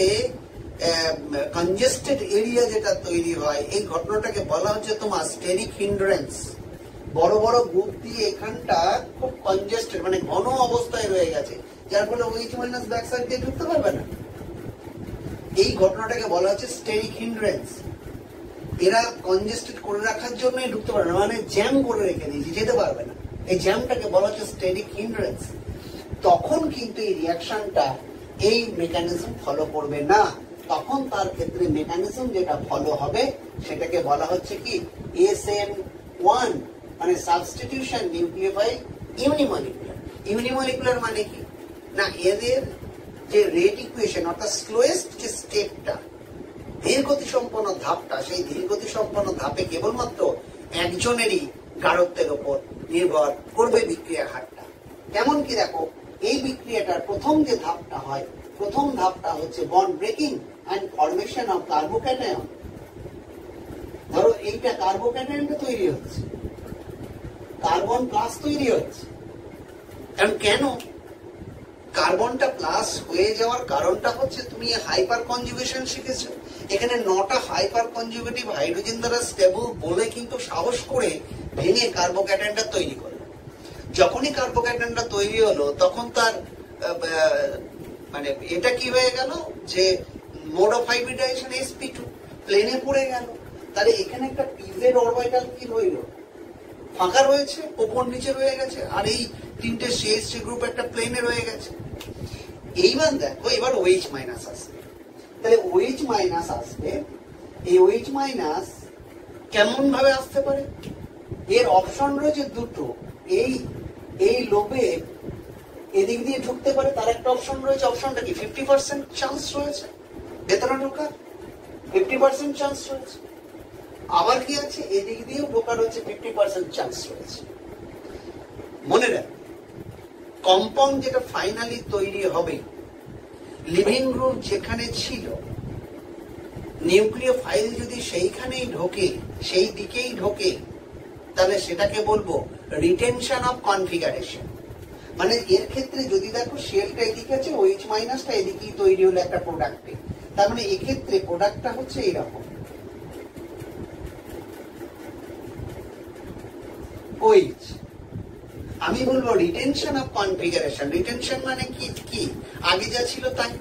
কনজেস্টেড এরিয়া যেটা তৈরি হয়, এই ঘটনাটাকে বলা হচ্ছে তোমার স্টেরিক হিন্ড্রেন্স। বড় বড় গ্রুপ দিয়ে এখানটা খুব কনজেস্টেড, মানে ঘন অবস্থায় রয়ে গেছে, যার ফলে OH মাইনাস ব্যাক সাইড দিয়ে ঢুকতে পারবে না। এই ঘটনাটাকে বলা হচ্ছে স্টেরিক হিন্ড্রেন্স। এরা কনজেস্টেড করে রাখার জন্যই ঢুকতে পারবে না, মানে জ্যাম করে রেখে দিয়েছে, যেতে পারবে না। এই জ্যামটাকে বলা হচ্ছে স্টেরিক হিন্ড্রেন্স। তখন কিন্তু এই রিয়াকশনটা এই মেকানিজম ফলো করবে না। তখন তার ক্ষেত্রে মেকানিজম যেটা ফলো হবে সেটাকে বলা হচ্ছে কি SN1, মানে সাবস্টিটিউশন নিউক্লিওফাইল ইউনিমলিকুলার। ইউনিমলিকুলার মানে কি না, এদের যে রেট ইকুয়েশন অর্থাৎ স্লোয়েস্ট যে স্টেপটা, ধীর গতি সম্পন্ন ধাপটা, সেই ধীর গতি সম্পন্ন ধাপে কেবলমাত্র একজনেরই গাঢ়ত্বের উপর নির্ভর করবে বিক্রিয়ার হারটা। যেমন কি দেখো, এই বিক্রিয়াটার প্রথম যে ধাপটা হয়, প্রথম ধাপটা হচ্ছে bond breaking and formation of carbocation. ধরো এইটা কার্বোক্যাটায়নটা তৈরি হচ্ছে, কার্বন প্লাস তৈরি হচ্ছে। কারণ কেন কার্বনটা প্লাস হয়ে যাওয়ার কারণটা হচ্ছে তুমি হাইপার কনজুগেশন শিখেছো। এখানে 9টা হাইপার কনজুগেটিভ হাইড্রোজেন দ্বারা স্টেবল বলে কিন্তু সাহস করে ভেঙে কার্বোক্যাটায়নটা তৈরি করলো। যখনই কার্বোক্যাটায়নটা তৈরি হলো তখন তার মানে এটা কি হয়ে গেল যে মোড অফ হাইব্রিডাইজেশন sp2 প্লেনে পড়ে গেল। তাহলে এখানে একটা পিজেড অরবিটাল কি হইল, ফাঁকা রয়েছে, ওপর নিচে রয়ে গেছে, আর এই তিনটে CH3 গ্রুপ একটা প্লেনে রয়ে গেছে। এইবার দেখো, এবার OH মাইনাস আসবে। তাহলে OH মাইনাস আসবে। এই OH মাইনাস কেমন ভাবে আসতে পারে? এর অপশন রয়েছে দুটো। এই লোবে এদিক দিয়ে ঢুকতে পারে, তার একটা অপশন রয়েছে। অপশনটা কি 50% চান্স রয়েছে ভেতরে ঢোকার, 50% চান্স রয়েছে। আবার কি আছে, এদিক দিয়েও ঢোকার রয়েছে 50% চান্স রয়েছে। মনে রাখ, কম্পাউন্ড যেটা ফাইনালি তৈরি হবে, লিভিং গ্রুপ যেখানে ছিল, নিউক্লিওফাইল যদি সেইখানেই ঢোকে, সেই দিকেই ঢোকে, তাহলে সেটাকে বলবো রিটেনশন অফ কনফিগারেশন। মানে এর ক্ষেত্রে যদি দেখো শেলটা এদিকে আছে, OH মাইনাসটা এদিকেই তৈরি হলো একটা প্রোডাক্টে, তার মানে এক্ষেত্রে প্রোডাক্টটা হচ্ছে এইরকম OH। আমি বলবো রিটেনশন অফ কনফিগারেশন। রিটেনশন মানে কি আগে যা ছিল তাই,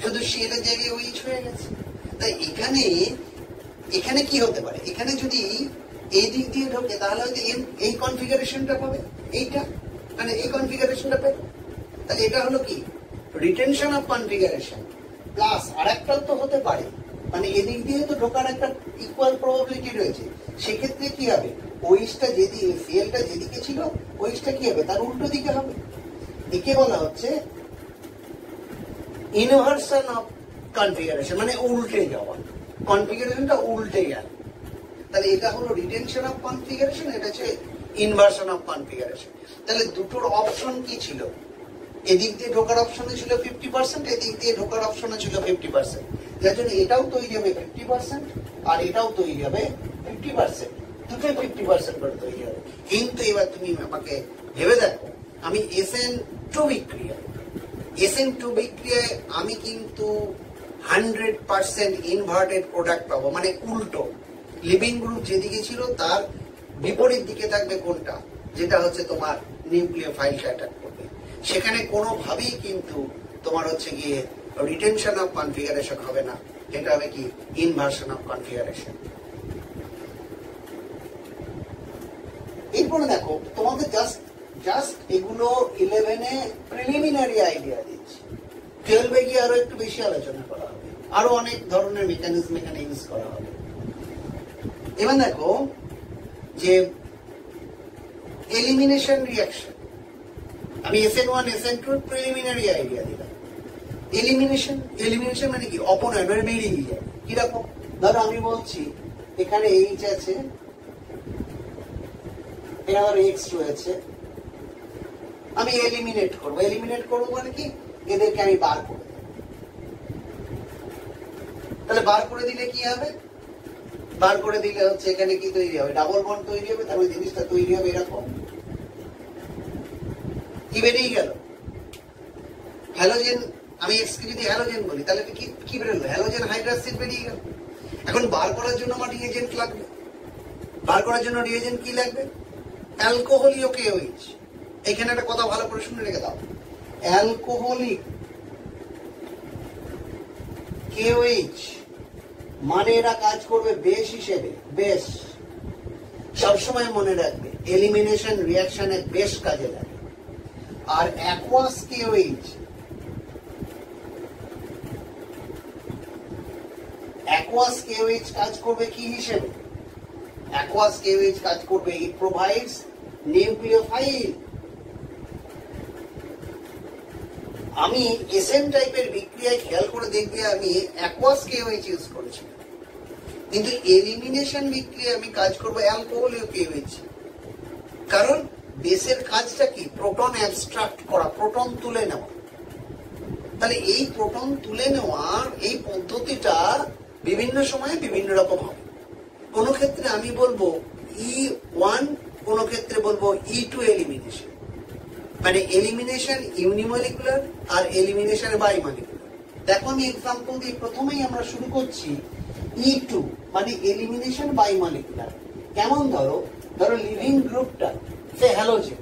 শুধু শেলের জায়গায় OH হয়ে গেছে। তাই এখানে কি হতে পারে, এখানে যদি এই দিক দিয়ে ঢোকে তাহলে হয়তো এই কনফিগারেশনটা পাবে, এইটা মানে এই কনফিগারেশনটা পাবে। তাহলে এটা হলো কি রিটেনশন অফ কনফিগারেশন। প্লাস আরেকটাও তো হতে পারে, মানে এদিক দিয়ে তো ঢোকার একটা ইকুয়াল প্রবাবিলিটি রয়েছে। সেক্ষেত্রে কি হবে, OH-টা যেদিকে, সেলটা যেদিকে ছিল, OH-টা কি হবে, তার উল্টো দিকে হবে। একে বলা হচ্ছে ইনভার্সন অফ কনফিগারেশন, মানে উল্টে যাওয়া, কনফিগারেশনটা উল্টে গেল। তাহলে এটা হলো রিটেনশন অফ কনফিগারেশন, এটা হচ্ছে ইনভার্সন অফ কনফিগারেশন। তাহলে দুটোর অপশন কি ছিল, এদিক দিয়ে ঢোকার অপশনে ছিল 50%, এদিক দিয়ে ঢোকার অপশনে ছিল 50%। যার জন্য এটাও তৈরি হবে 50% আর এটাও তৈরি হবে 50%, দুটোই 50% করে তৈরি হবে। কিন্তু এবার তুমি আমাকে ভেবে দেখো, আমি SN2 বিক্রিয়ায় আমি কিন্তু 100% ইনভার্টেড প্রোডাক্ট পাবো, মানে উল্টো। লিভিং গ্রুপ যেদিকে ছিল তার বিপরীত দিকে থাকবে কোনটা, যেটা হচ্ছে তোমার নিউক্লিওফাইলটা অ্যাটাক করবে। সেখানে কোনোভাবেই কিন্তু তোমার হচ্ছে গিয়ে রিটেনশন অফ কনফিগারেশন হবে না, এটা হবে কি ইনভার্সন অফ কনফিগারেশন। এরপরে দেখো, তোমাদের জাস্ট এগুলো 11-এ প্রিলিমিনারি আইডিয়া দিচ্ছি। 12-এ গিয়ে আরো একটু বেশি আলোচনা করা হবে, আরো অনেক ধরনের মেকানিজম এখানে ইউজ করা হবে। এবার দেখো যে এলিমিনেশন রিঅ্যাকশন, আমি SN1 SN2 প্রিলিমিনারি আইডিয়া দিলাম। এলিমিনেশন মানে কি, অপনয়ন, মানে বেরিয়ে যায়। কিরকম, ধরো আমি বলছি এখানে H আছে, এবার X রয়েছে, আমি এলিমিনেট করবো মানে কি, এদেরকে আমি বার করে দেব। তাহলে বার করে দিলে কি হবে, বার করে দিলে হচ্ছে এখানে কি তৈরি হবে, ডাবল বন্ড তৈরি হবে। তারপরে জিনিসটা তৈরি হবে এরকম, কি বেরিয়ে গেল, হ্যালোজেন আমি এক্স কে যদি হ্যালোজেন বলি তাহলে কি বেরোলো? হ্যালোজেন হাইড্রাক্সিড বেরিয়ে গেল। এখন বার করার জন্য আমার রিএজেন্ট লাগবে। বার করার জন্য রিএজেন্ট কি লাগবে? অ্যালকোহলীয় কেওএইচ। এখানে একটা কথা ভালো করে শুনে রেখে দাও, অ্যালকোহলিক কেওএইচ মানে এরা কাজ করবে বেস হিসেবে। বেস সবসময় মনে রাখবে, এলিমিনেশন রিয়াকশনে বেশ কাজে লাগে। আর অ্যাকুয়াস কেওএইচ, অ্যাকুয়াস কেওএইচ কাজ করবে কি হিসেবে? অ্যাকুয়াস কেওএইচ কাজ করবে, ইট প্রোভাইডস নিউক্লিওফাইল। আমি এসএন টাইপের বিক্রিয়ায় খেয়াল করে দেখবে আমি অ্যাকুয়াস কেওএইচ ইউজ করেছি, কিন্তু এলিমিনেশন বিক্রিয়া আমি কাজ করবো অ্যালকোহলীয় কেওএইচ। কারণ বেসের কাজটা কি? প্রোটন অ্যাবস্ট্রাক্ট করা, প্রোটন তুলে নেওয়া। তাহলে এই প্রোটন তুলে নেওয়ার এই পদ্ধতিটা বিভিন্ন সময়ে বিভিন্ন রকম হবে। কোন ক্ষেত্রে আমি বলবো E1, কোন ক্ষেত্রে বলবো E2 এলিমিনেশন। মানে এলিমিনেশন ইউনিমলিকুলার আর এলিমিনেশন বাইমলিকুলার। দেখো আমি এক্সাম্পল দিয়ে প্রথমেই আমরা শুরু করছি E2 মানে এলিমিনেশন বাইমলিকুলার। কেমন? ধরো লিভিং গ্রুপটা সে হ্যালোজেন,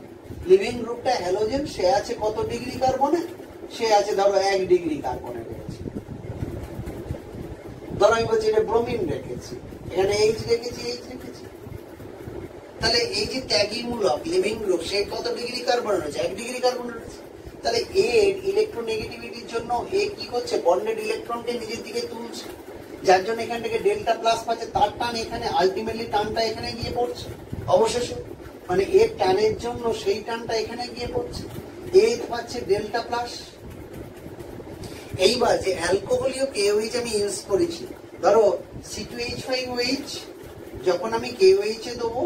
লিভিং গ্রুপটা হ্যালোজেন, সে আছে কত ডিগ্রি কার্বনে? সে আছে ধরো 1 ডিগ্রি কার্বনে রয়েছে। ধরো আমি বলছি এটা ব্রোমিন রেখেছি, এখানে এইচ রেখেছি, এইচ রেখেছি। তাহলে এই যে ত্যাগীমূলক লিভিং গ্রুপ সে কত ডিগ্রি কার্বন রয়েছে? 1 ডিগ্রি কার্বন রয়েছে। তাহলে এর ইলেকট্রোনেগেটিভিটির জন্য এ কি করছে? বন্ডেড ইলেকট্রনকে নিজের দিকে তুলছে, যার জন্য এখান থেকে ডেল্টা প্লাস পাচ্ছে। তার টান এখানে, আলটিমেটলি টানটা এখানে গিয়ে পড়ছে অবশেষে, মানে এর টানের জন্য সেই টানটা এখানে গিয়ে পড়ছে, এ পাচ্ছে ডেল্টা প্লাস। এইবার যে অ্যালকোহলীয় কেওএইচ আমি ইউজ করেছি, ধরো C2H5OH, যখন আমি কেওএইচ এ দেবো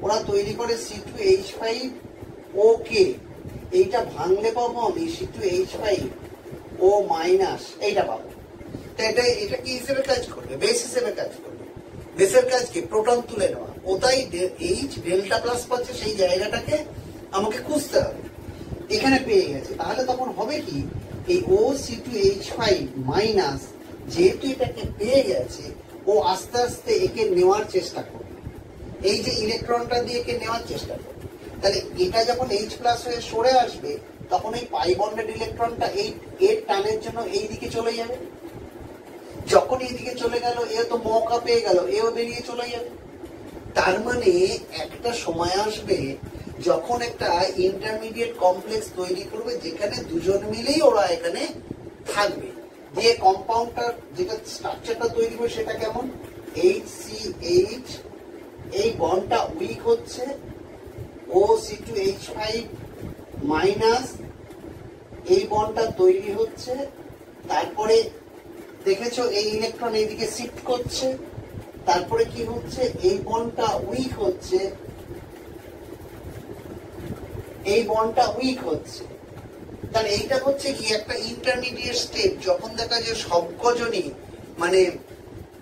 ওরা তৈরি করে C2H5OK। এইটা ভাঙলে পাবো আমি C2H5O-, এইটা পাবো। তো এটা কি হিসেবে কাজ করবে? বেস হিসেবে কাজ করবে। বেসের কাজ কি? প্রোটন তুলে নেওয়া। ওটাই এইচ ডেল্টা প্লাস পাচ্ছে, সেই জায়গাটাকে আমাকে খুঁজতে হবে। এখানে পেয়ে গেছে, তাহলে তখন হবে কি? এই O(C2H5-), যেহেতু এটাকে পেয়ে গেছে, ও আস্তে আস্তে একে নেওয়ার চেষ্টা করবে, এই যে ইলেকট্রনটা দিয়ে একে নেওয়ার চেষ্টা করবে। তাহলে এটা যখন H প্লাস হয়ে সরে আসবে, তখন এই পাই বন্ডেড ইলেকট্রনটা এই এর টানের জন্য এই দিকে চলে যাবে। যখন এই দিকে চলে গেল, এ তো মৌকা পেয়ে গেল, এও বেরিয়ে চলে যাবে। তার মানে একটা সময় আসবে যখন একটা ইন্টারমিডিয়েট কমপ্লেক্স তৈরি করবে, যেখানে দুজন মিলেই ওরা এখানে থাকবে, দিয়ে কম্পাউন্ডটা যেটা স্ট্রাকচারটা তৈরি করবে সেটা কেমন? HCH, এই বন্ডটা উইক হচ্ছে, O(C2H5-), এই বন্ডটা তৈরি হচ্ছে। তারপরে দেখেছো এই ইলেকট্রন এইদিকে শিফট করছে, তারপরে কি হচ্ছে? এই বন্ডটা উইক হচ্ছে, এই বন্ডটা উইক হচ্ছে। তাহলে এইটা হচ্ছে কি? একটা ইন্টারমিডিয়েট স্টেপ। যখন দেখা যায় সবকজনই মানে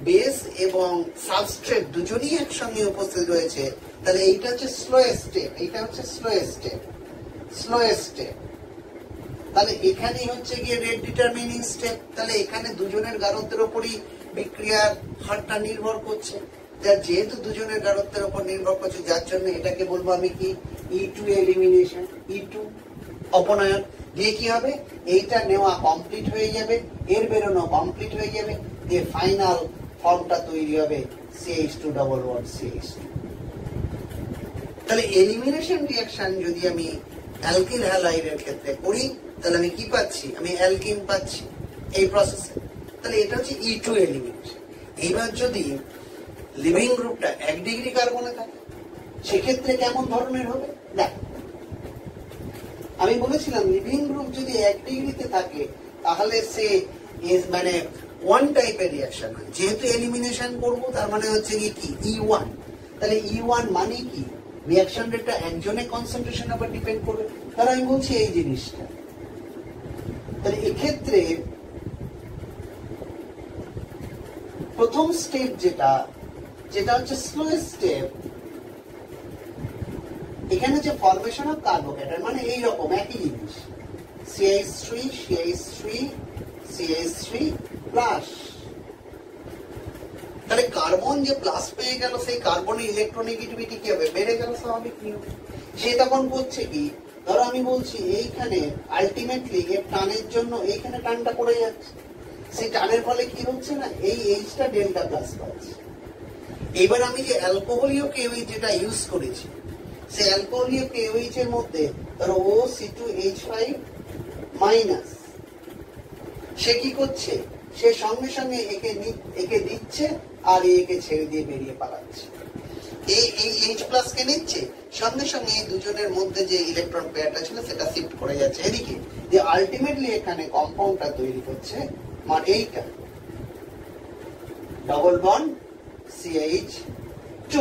বেস এবং সাবস্ট্রেট দুজনই একসঙ্গে উপস্থিত রয়েছে, তাহলে এইটা হচ্ছে স্লোয়েস্ট স্টেপ। এইটা হচ্ছে স্লোয়েস্ট স্টেপ, স্লোয়েস্ট স্টেপ। তাহলে এখানেই হচ্ছে গিয়ে রেট ডিটারমিনিং স্টেপ। তাহলে এখানে দুজনের গাঢ়ত্বের উপরই বিক্রিয়ার হারটা নির্ভর করছে। যেহেতু দুজনের গাঢ়ত্বের উপর নির্ভর করছে, যার জন্য এটাকে বলবো আমি কি? E2 elimination, E2 অপনয়ন। দিয়ে কি হবে? এইটা নেওয়া কমপ্লিট হয়ে যাবে, এর বেরোনো কমপ্লিট হয়ে যাবে, দিয়ে ফাইনাল ফর্মটা তৈরি হবে CH2 তাহলে এলিমিনেশন রিঅ্যাকশন যদি আমি অ্যালকিল হ্যালাইডের ক্ষেত্রে করি, তাহলে আমি কি পাচ্ছি? আমি অ্যালকিন পাচ্ছি এই প্রসেসে। তাহলে এটা হচ্ছে E2 এলিমিনেশন। এইবার যদি লিভিং গ্রুপটা 1 ডিগ্রি কার্বনে থাকে, সেক্ষেত্রে কেমন ধরনের হবে? দেখ, আমি বলেছিলাম লিভিং গ্রুপ যদি 1 ডিগ্রিতে থাকে, তাহলে সে মানে 1 টাইপের রিঅ্যাকশন হয়। যেহেতু এলিমিনেশন করব, তার মানে হচ্ছে কি? E1। তাহলে E1 মানে কি? রিঅ্যাকশন রেটটা একজনের কনসেন্ট্রেশন উপর ডিপেন্ড করবে। তাহলে আমি বলছি এই জিনিসটা। তাহলে এক্ষেত্রে প্রথম স্টেপ যেটা হচ্ছে স্লোয়েস্ট স্টেপ, এখানে যে ফরমেশন অফ কার্বোক্যাটায়ন, মানে এইরকম একই জিনিস, CH3 CH3 প্লাস। তাহলে কার্বন যে প্লাস পেয়ে গেল, সেই কার্বনের ইলেকট্রোনেগেটিভিটি কি হবে? বেড়ে গেল স্বাভাবিক নিয়ম। সে তখন করছে কি, ধরো আমি বলছি এইখানে আলটিমেটলি এর টানের জন্য এইখানে টানটা পড়ে যাচ্ছে, সেই টানের ফলে কি হচ্ছে না, এই এইচটা ডেল্টা প্লাস পাচ্ছে। এবার আমি যে অ্যালকোহলীয় কেওএইচ যেটা ইউজ করেছি, সেই অ্যালকোহলীয় কেওএইচ এর মধ্যে ধরো OC2H5 মাইনাস, সে কি করছে, সে সঙ্গে সঙ্গে একে দিচ্ছে আর একে ছেড়ে দিয়ে বেরিয়ে পালাচ্ছে। এই H প্লাস কে নিচ্ছে, সঙ্গে সঙ্গে এই দুজনের মধ্যে যে ইলেকট্রন পেয়ারটা ছিল সেটা শিফট করে যাচ্ছে এদিকে, যে আলটিমেটলি এখানে কম্পাউন্ডটা তৈরি করছে মানে এইটা ডবল বন্ড CH2,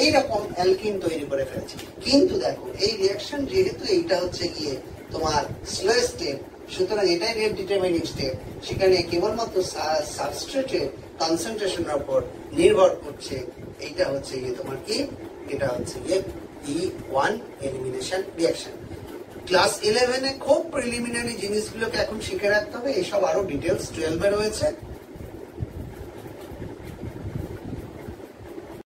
এইরকম অ্যালকিন তৈরি করে ফেলছে। কিন্তু দেখো এই রিঅ্যাকশন যেহেতু এইটা হচ্ছে গিয়ে তোমার স্লো স্টেপ, সুতরাং এটাই রেট ডিটারমিনিং স্টেপ, সেখানে কেবলমাত্র সাবস্ট্রেটের কনসেন্ট্রেশনের উপর নির্ভর করছে। এইটা হচ্ছে গিয়ে তোমার কি, এটা হচ্ছে গিয়ে E1 এলিমিনেশন রিঅ্যাকশন। ক্লাস 11-এ খুব প্রিলিমিনারি জিনিসগুলোকে এখন শিখে রাখতে হবে, এসব আরো ডিটেলস 12-এ রয়েছে।